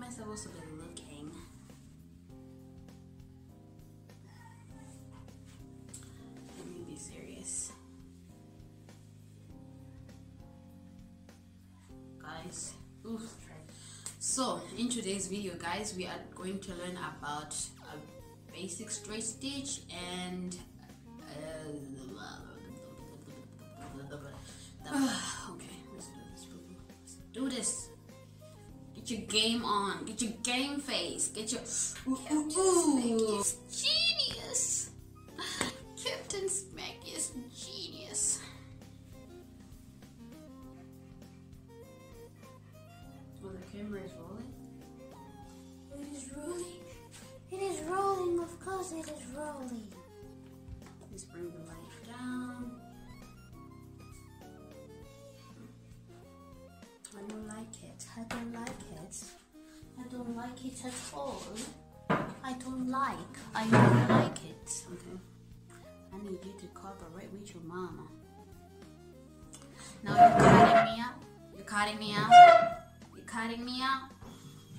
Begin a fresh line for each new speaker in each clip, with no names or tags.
I supposed to be looking? Let me be serious. Guys, oof. So in today's video, guys, we are going to learn about a basic straight stitch and okay, let's do this. Get your game on. Get your game face. Get your genius. Captain Smack is genius. Oh, the camera is rolling.
It is rolling. It is rolling. Of course, it is rolling.
Let's bring the light down.
I don't like it. I don't like it. I don't like it at all. I don't like it.
Okay. I need you to cooperate with your mama. Now you're cutting me out. You're cutting me out. You're cutting me out.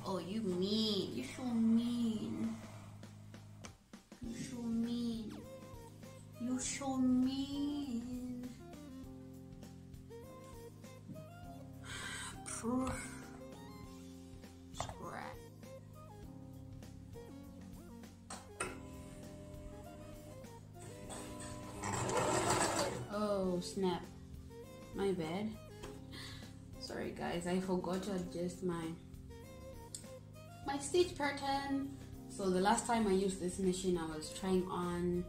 Oh, you mean. You're so mean. You're so mean. You're so mean. Scrap. Oh snap, my bad. Sorry guys, I forgot to adjust my stitch pattern. So the last time I used this machine, I was trying on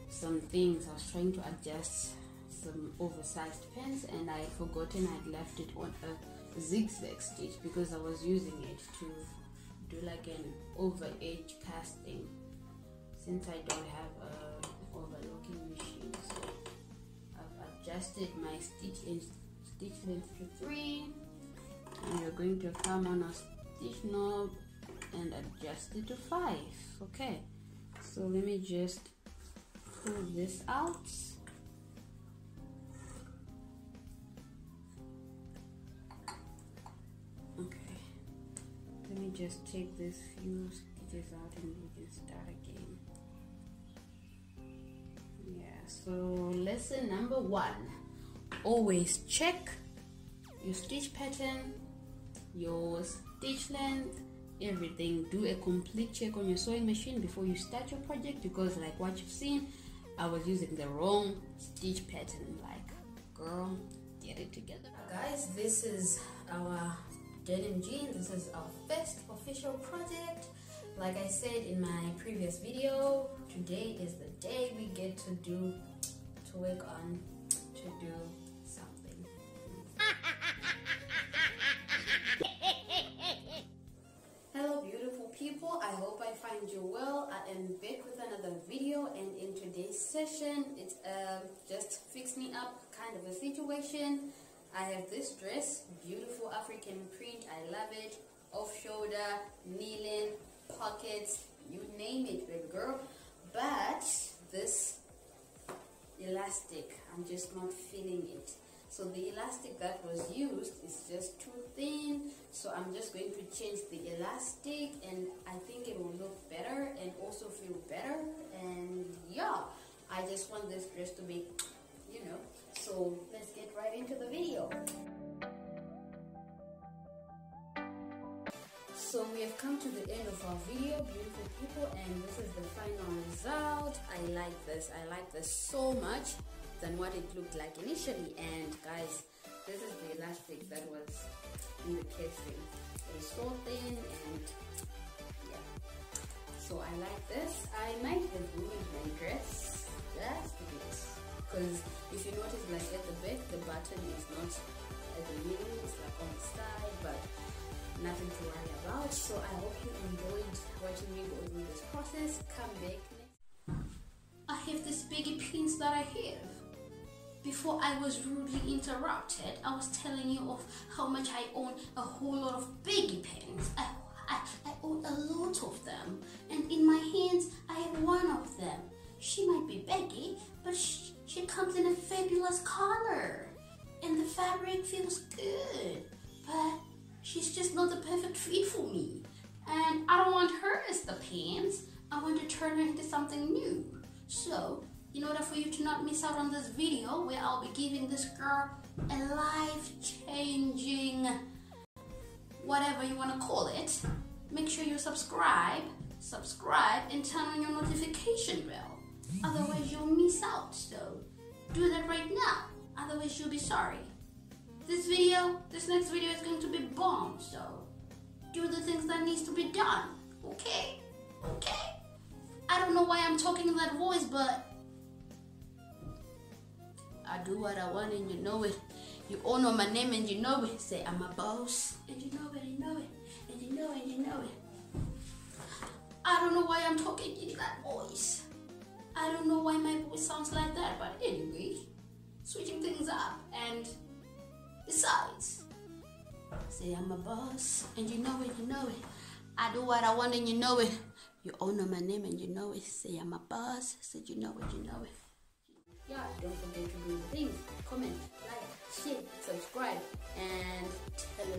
some things. I was trying to adjust some oversized pins and I forgotten I'd left it on a zigzag stitch because I was using it to do like an over edge casting since I don't have a overlocking machine. So I've adjusted my stitch length to 3 and you're going to come on a stitch knob and adjust it to 5. Okay, so let me just pull this out. Okay, let me just take these few stitches out and we can start again. Yeah, so lesson number 1, always check your stitch pattern, your stitch length, everything. Do a complete check on your sewing machine before you start your project, because like what you've seen, I was using the wrong stitch pattern. Like, girl, get it together. Guys, this is our denim jean. This is our first official project. Like I said in my previous video, today is the day we get to work on to do something. Hello beautiful people, I hope I find you well. I am back with another video, and in today's session it's just fix me up kind of a situation. I have this dress, beautiful African print, I love it, off shoulder, kneeling, pockets, you name it, baby girl. But this elastic, I'm just not feeling it. So the elastic that was used is just too thin, so I'm just going to change the elastic, and I think it will look better and also feel better. And yeah, I just want this dress to be, you know, so let's get right into the video. So we have come to the end of our video, beautiful people, and this is the final result. I like this so much than what it looked like initially. And guys, this is the elastic that was in the casing. It's so thin, and yeah, so I like this. I might have ruined my dress just a bit, because if you notice, like at the back, the button is not at the middle, it's like on the side, but nothing to worry about. So I hope you enjoyed watching me go through this process. Come back next. I have these baggy pins that I have. Before I was rudely interrupted, I was telling you of how much I own a whole lot of baggy pins. I own a lot of them, and in my hands I have one of them. She might be baggy, but she comes in a fabulous color, and the fabric feels good, but she's just not the perfect fit for me. and I don't want her as the pants. I want to turn her into something new. So, in order for you to not miss out on this video where I'll be giving this girl a life-changing, whatever you want to call it, make sure you subscribe, and turn on your notification bell. Otherwise, you'll miss out. So, do that right now. Otherwise, you'll be sorry. This next video is going to be bomb. So, do the things that needs to be done. Okay? Okay? I don't know why I'm talking in that voice, but I do what I want and you know it. You all know my name and you know it. Say I'm a boss and you know it, you know it, and you know it, you know it. I don't know why I'm talking in that voice. I don't know why my voice sounds like that, but anyway, switching things up. And besides, say I'm a boss and you know it, you know it. I do what I want and you know it. You all know my name and you know it. Say I'm a boss. Say you know it, you know it. Yeah, don't forget to do the things. Comment, like, share, subscribe, and tell